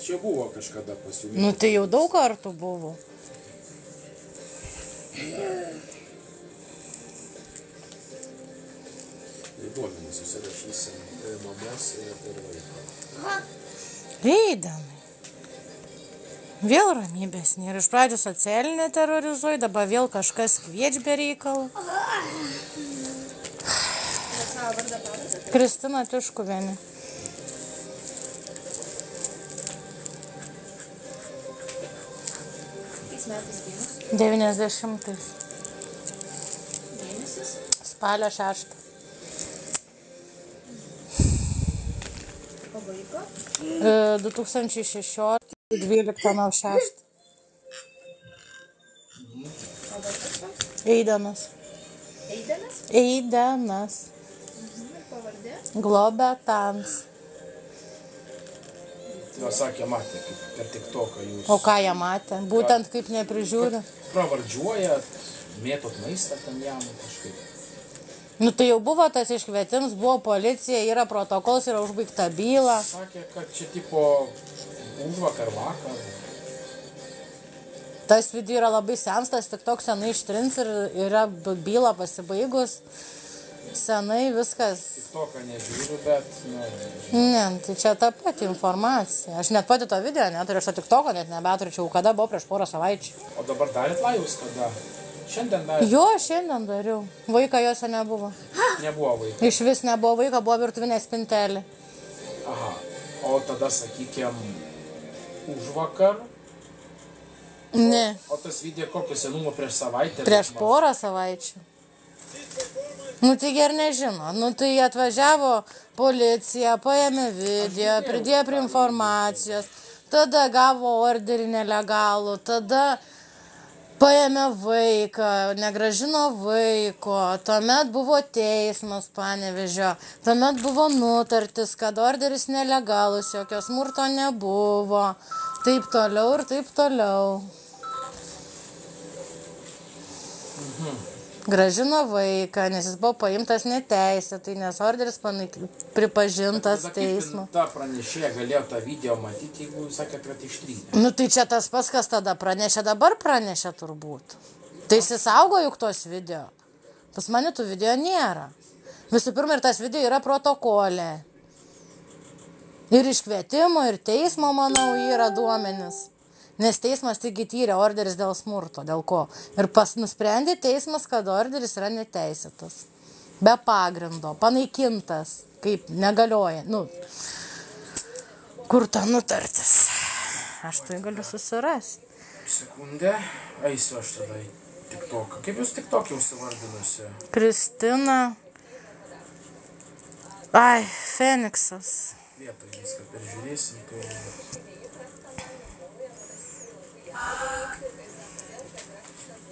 Čia buvo kažkada pasiūlyti. Nu tai jau daug kartų buvo. Tai duomenys susirašysim mamos ir vaiko. Eidanai. Vėl ramybės nėra. Iš pradžių socialinė terrorizuoja, dabar vėl kažkas kviečia be reikalų. Kristina Tiškuvienė. Tais metais gimus? 90. Mėnesis? Spalio 6. O vaiko? 2016. 12/6. O vaikas koks? Eidanas. Eidenas? Eidanas. Ir pavardė? Globetans. Jo sakė, matė, kaip per TikToką jūs. O ką jie matė? Būtent kaip neprižiūri. Pravardžiuojat, mėtot maistą ten jam kažkaip. Nu tai jau buvo tas iškvietims, buvo policija, yra protokols, yra užbaigta byla. Sakė, kad čia tipo užvakar vakar. Tas video yra labai senstas, tik toks senai ištrins ir yra byla pasibaigus. Senai viskas. TikToką nežiūriu, bet... Ne, tai čia ta pati informacija. Aš net pati to video neturiu, aš to TikToko net nebeturčiau, kada buvo prieš porą savaičių. O dabar darėt laivus kada? Šiandien darėt? Jo, šiandien dariau. Vaika jose nebuvo. Nebuvo vaiko. Iš vis nebuvo vaiko, buvo virtuvinė spintelė. Aha. O tada, sakykime, užvakar. Ne. O tas video kokio senumo prieš savaitę? Prieš porą savaičių. Nu tai ger nežino. Nu tai atvažiavo policija, paėmė video, pridėjo prie informacijos, tada gavo orderį nelegalų, tada paėmė vaiką, negrąžino vaiko, tuomet buvo teismas Panevėžio, tuomet buvo nutartis, kad orderis nelegalus, jokio smurto nebuvo, taip toliau ir taip toliau. Grąžino vaiką, nes jis buvo paimtas neteisėtai, nes orderis pripažintas teismo. Ta pranešėja galėjo tą video matyti, jeigu jūs sakėt, kad ištrynė. Nu tai čia tas pats, kas tada pranešė, dabar pranešė turbūt. Tai jis saugo juk tos video. Pas mane tų video nėra. Visų pirma, ir tas video yra protokolė. Ir iškvietimo, ir teismo, manau, yra duomenis. Nes teismas taigi tyrė orderis dėl smurto, dėl ko. Ir nusprendė teismas, kad orderis yra neteisėtas. Be pagrindo, panaikintas, kaip negalioja. Nu, kur ta nutartis? Aš tai galiu susirasti. Sekundę, eisiu aš tada į TikToką. Kaip jūs TikTok'e užsivardinusi? Kristina. Ai, Feniksas. Vietoj viską peržiūrėsim.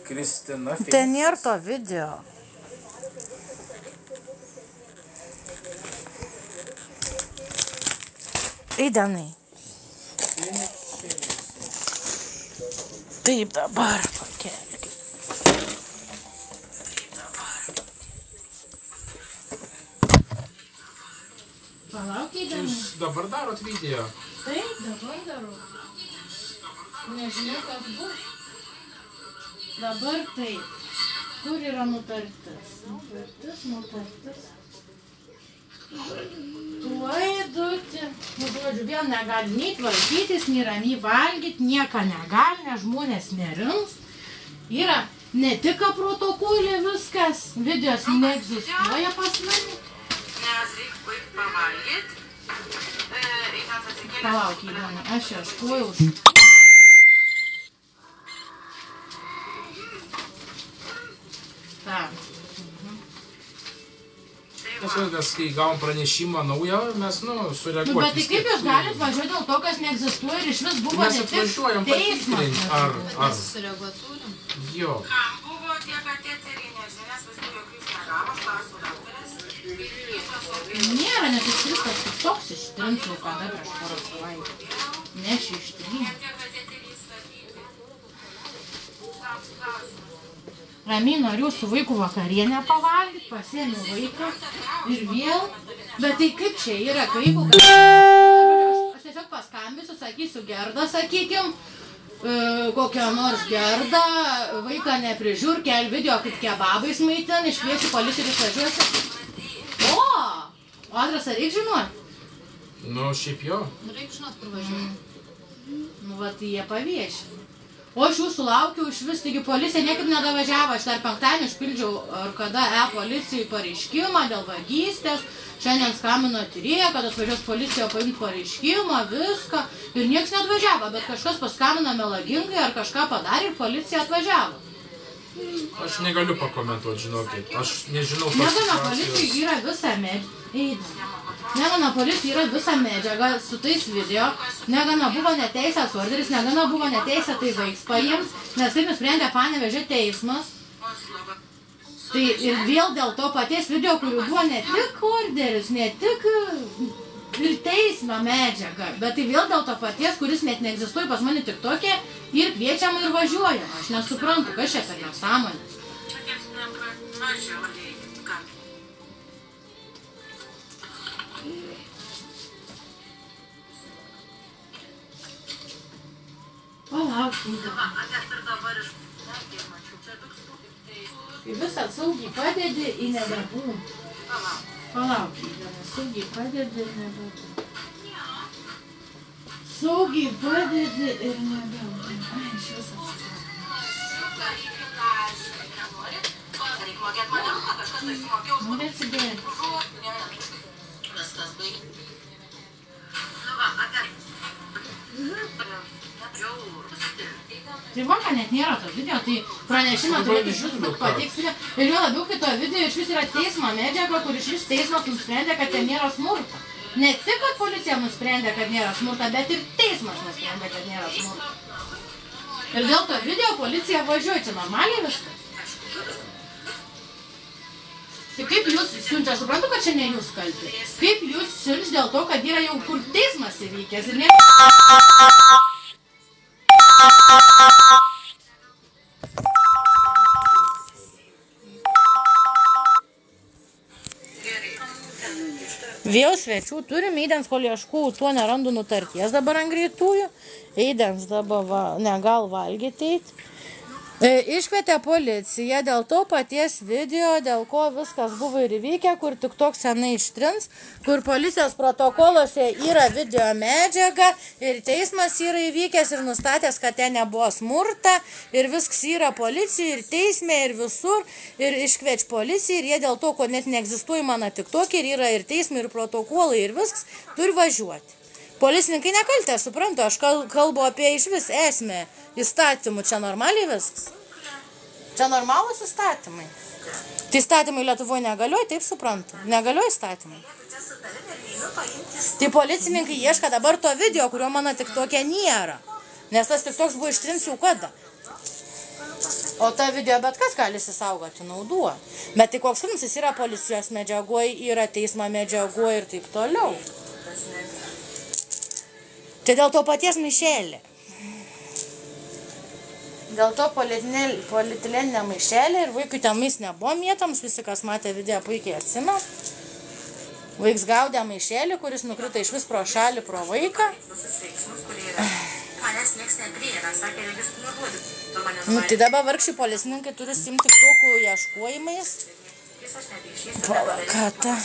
Kristina Feniksas. Ten nėra to video. Eidanai. Taip dabar pakelkit. Palauk, Eidanai. Jūs dabar darot video? Taip, dabar darau. Nežinau, kas bus. Dabar taip. Kur yra nutartis? Nutartis. Tuoj duoti. Nu, žodžiu, vėl negali nei tvarkytis, nei ramiai valgyti, nieko negali, nes žmonės nerims. Yra ne tik protokolė viskas, videos neegzistuoja pas mane. Nes reikia baigti pavalgyti. Palauk, Įdona, aš ieškojau. Tak. Tas vaikas, kai gavom pranešimą naują, mes, sureaguoti. Nu, bet tai kaip jūs galite važiuoti dėl to, kas neegzistuoja ir iš vis buvo mes ne tik atvažiuojam patikrinti, ar... Mes sureaguoti turim. Jo. Kam buvo tie kateteriai, nežinia, nes visų jokių jūs negavo, aš klausiu daktarės. Nėra, nes jis viskas tik toks ištrinsiu, kada prieš porą savaičių. Neši ištrynė. Ramiai noriu su vaiku vakarienę pavalgyti, pasiėmiau vaiką ir vėl. Bet tai kaip čia yra, kai jeigu... Aš tiesiog paskambisiu, sakysiu Gerda, sakykim, kokią nors Gerdą, vaiką neprižiūr, kel video, kaip kebabais maitin, iškviesiu policiją ir išvažiuosiu. O adresą reik žinot? Nu, šiaip jo. Reik žinot, kur važiuoju. Nu, va, tai jie paviešino. O aš jūsų laukiau iš vis, taigi policija niekaip nedavažiavo, aš dar penktadienį išpildžiau ar kada policijai pareiškimą dėl vagystės, šiandien skambino tyrėja, kad atvažiuos policija paimti pareiškimą, viską, ir nieks neatvažiavo, bet kažkas paskambino melagingai ar kažką padarė ir policija atvažiavo. Aš negaliu pakomentuoti, žinokit, aš nežinau tos Negana situacijos. policija yra visa medžiaga. Negana policija yra visa medžiaga su tais video, negana buvo neteisėtas orderis, negana buvo neteisėtai vaiks paims, nes tai nusprendė Panevėžio teismas. Tai ir vėl dėl to paties video, kurių buvo ne tik orderis, ne tik ir teismo medžiaga, bet tai vėl dėl to paties, kuris net neegzistuoja pas mane tik tokia ir kviečiama ir važiuojama. Aš nesuprantu, kas čia per nesąmonės. Kai visą saugiai padedi į nebebūm. Palauk, saugiai padedi ir nebebūm. Saugiai padedi ir nebebūm. Ai, aš vis atsiprašau. Nu, atsidėti. Tai va, kad net nėra to video, tai pranešimą turėtų iš vis būti patikslinę. Ir jo labiau, kai to video iš vis yra teismo medžiaga, kur iš vis teismas nusprendė, kad ten nėra smurto. Ne tik, kad policija nusprendė, kad nėra smurto, bet ir teismas nusprendė, kad nėra smurto. Ir dėl to video policija važiuoja, čia normaliai viskas. Tai kaip jūs siunčia, suprantu, kad čia ne jūs kalti. Kaip jūs siunč dėl to, kad yra jau kur teismas įvykęs ir nėra... Vėl svečių turim, eidens kol ieškau, tuo nerandu nutarties dabar ant greitųjų, eidens dabar negal valgyti eit. Iškvietė policiją dėl to paties video, dėl ko viskas buvo ir įvykę, kur tik toks senai ištrins, kur policijos protokoluose yra video medžiaga ir teismas yra įvykęs ir nustatęs, kad ten nebuvo smurta ir viskas yra policija ir teisme ir visur ir iškvieč policiją ir jie dėl to, ko net neegzistuoja mano tik tokie ir yra ir teismai ir protokolai ir viskas, turi važiuoti. Policininkai nekaltė, suprantu, aš kalbu apie iš vis esmę įstatymų, čia normaliai viskas. Čia normalūs įstatymai. Tai įstatymai Lietuvoje negalioja, taip suprantu, negalioja įstatymai. Tai policininkai ieška dabar to video, kurio mano tik tokia nėra. Nes tas tik toks buvo ištrins jau kada. O tą video bet kas gali įsisaugoti, nauduo. Bet tai koks filmsis yra policijos medžiagoj, yra teismo medžiagoj ir taip toliau. Tai dėl to paties maišelė. Dėl to polietilėninė maišelė ir vaikui ten mais nebuvo mėtams, visi, kas matė video, puikiai atsimena. Vaiks gaudė maišelį, kuris nukrito iš vis pro šalį pro vaiką. Nu, tai dabar vargšiai policininkai turi simti tokų ieškojimais. Ką ta?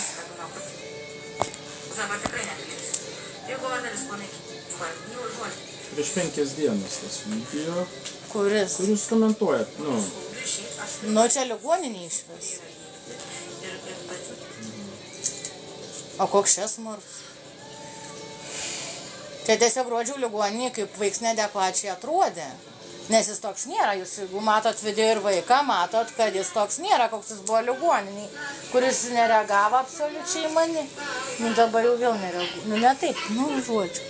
Prieš 5 dienas tas video. Kuris? Kur jūs komentuojat, nu. Nu, čia ligoninė iš vis. O koks šias smurtas? Čia tiesiog rodžiau ligoninį, kaip vaiks neadekvačiai atrodė. Nes jis toks nėra. Jūs, jeigu matot video ir vaiką, matot, kad jis toks nėra, koks jis buvo ligoniniai, kuris nereagavo absoliučiai mani. Nu, dabar jau vėl nereagavo. Nu, ne taip, nu, žodžiu.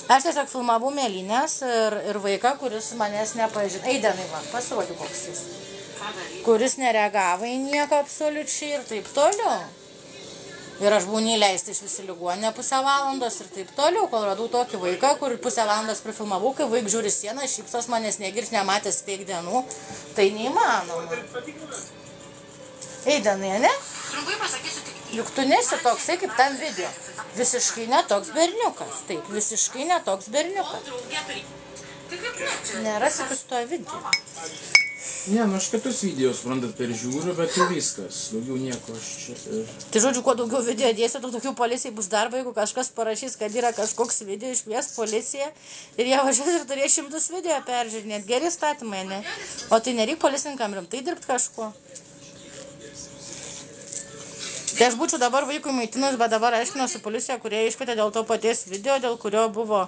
Aš tiesiog filmavau mėlynės ir vaiką, kuris manęs nepažino. Eidenai, va, pasirodė koks jis. Kuris nereagavo į nieką absoliučiai ir taip toliau. Ir aš buvau neįleista iš visi ligoninę pusę valandos ir taip toliau, kol radau tokį vaiką, kur pusę valandos prifilmavau, kai vaik žiūri sieną, šypsos manęs negirs, nematęs tiek dienų. Tai neįmanoma. Eidenai, ne? Trumpai pasakysiu tik tiek. Juk tu nesi toksai kaip tam video. Visiškai netoks berniukas. Taip, visiškai netoks berniukas. Nerasi tu su to video. Ne, nu aš kitus video, suprantat, peržiūriu, bet jau viskas. Daugiau nieko aš čia... Tai žodžiu, kuo daugiau video dėsi, tuo daugiau policijai bus darbo, jeigu kažkas parašys, kad yra kažkoks video, iškvies policiją ir jie važiuos ir turės 100 video peržiūrinėti. Geri statymai, ne? O tai nereik policininkam rimtai dirbti kažkuo. Tai aš būčiau dabar vaikui maitinus, bet dabar aiškinosi policija, kurie iškvietė dėl to paties video, dėl kurio buvo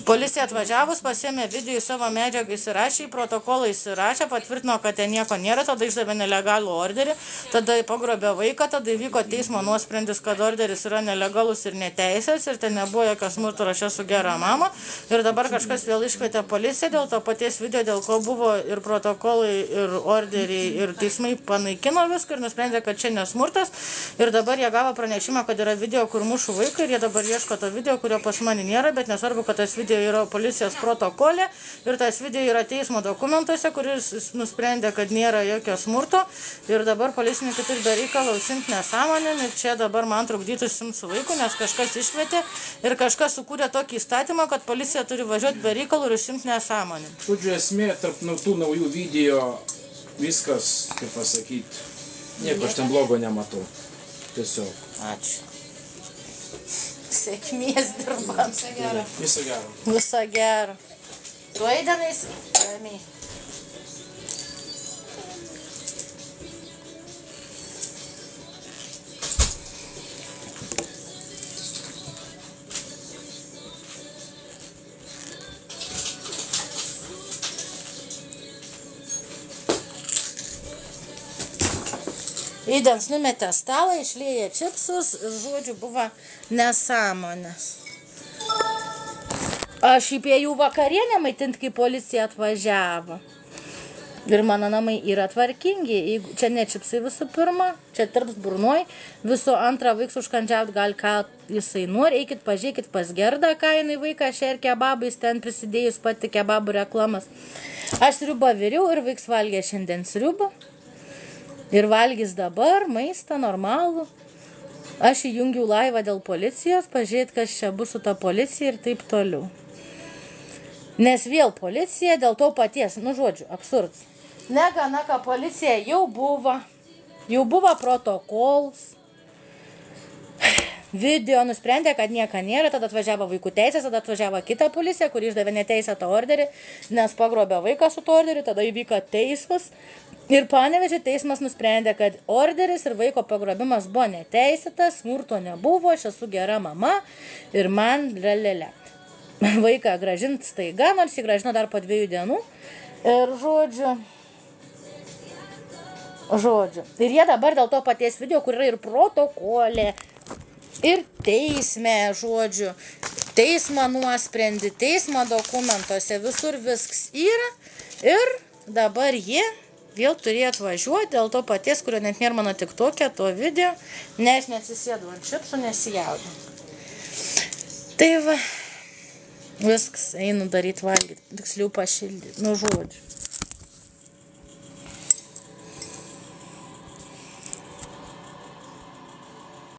policija atvažiavus, pasėmė video į savo medžiagą, įsirašė, į protokolą įsirašė, patvirtino, kad ten nieko nėra, tada išdavė nelegalų orderį, tada pagrobė vaiką, tada įvyko teismo nuosprendis, kad orderis yra nelegalus ir neteisės ir ten nebuvo jokio smurto, aš esu gera mama. Ir dabar kažkas vėl iškvietė policiją dėl to paties video, dėl ko buvo ir protokolai, ir orderiai, ir teismai panaikino viską ir nusprendė, kad čia nesmurtas. Ir dabar jie gavo pranešimą, kad yra video, kur mušu vaiką ir jie dabar ieško to video, kurio pas mane nėra, bet nesvarbu, kad tas video yra policijos protokole ir tas video yra teismo dokumentuose, kuris nusprendė, kad nėra jokio smurto ir dabar policininkai turi be reikalo užsiimti nesąmonėm ir čia dabar man trukdytų užsiimti su vaiku, nes kažkas iškvietė ir kažkas sukūrė tokį įstatymą, kad policija turi važiuoti be reikalo ir užsiimti nesąmonėm. Žodžiu, esmė, tarp tų naujų video viskas, kaip pasakyti, nieko aš ten blogo nematau. Tiesiog. Ačiū. Sėkmės dirbant. Visą gerą. Visą gerą. Visą gerą. Tu eidanais? Ramiai. Įdens numetė stalą, išlieja čipsus ir žodžiu buvo nesąmonės. Aš įpėjau vakarienę maitinti, kai policija atvažiavo. Ir mano namai yra tvarkingi. Čia ne čipsai visų pirma, čia tarps burnoj. Visų antrą vaiks užkandžiauti gal ką jisai nori. Eikit pažiūrėkit pas Gerdą, ką jinai vaiką šer kebabais, ten prisidėjus pati kebabų reklamas. Aš sriubą viriau ir vaiks valgė šiandien sriubą. Ir valgys dabar maistą normalų. Aš įjungiau laivą dėl policijos, pažiūrėt, kas čia bus su ta policija ir taip toliau. Nes vėl policija dėl to paties, nu žodžiu, absurds. Negana, ką policija jau buvo protokols. Video nusprendė, kad nieko nėra, tada atvažiavo vaikų teisės, tada atvažiavo kita policija, kuri išdavė neteisėtą orderį, nes pagrobė vaiką su to orderiu, tada įvyko teismas. Ir Panevėžio teismas nusprendė, kad orderis ir vaiko pagrobimas buvo neteisėtas, smurto nebuvo, aš esu gera mama ir man lelele. Vaiką grąžint staiga, nors jį grąžino dar po 2 dienų. Ir žodžiu. Ir jie dabar dėl to paties video, kur yra ir protokolė, ir teisme, žodžiu, teismo nuosprendį, teismo dokumentuose, visur viskas yra. Ir dabar jie vėl turėjo atvažiuoti dėl to paties, kurio net nėra mano TikTok'e, to video, nes nesisėdu ant čipsų, nesijaudinu. Tai va, viskas, einu daryti valgyti, tiksliau pašildyti, nu žodžiu.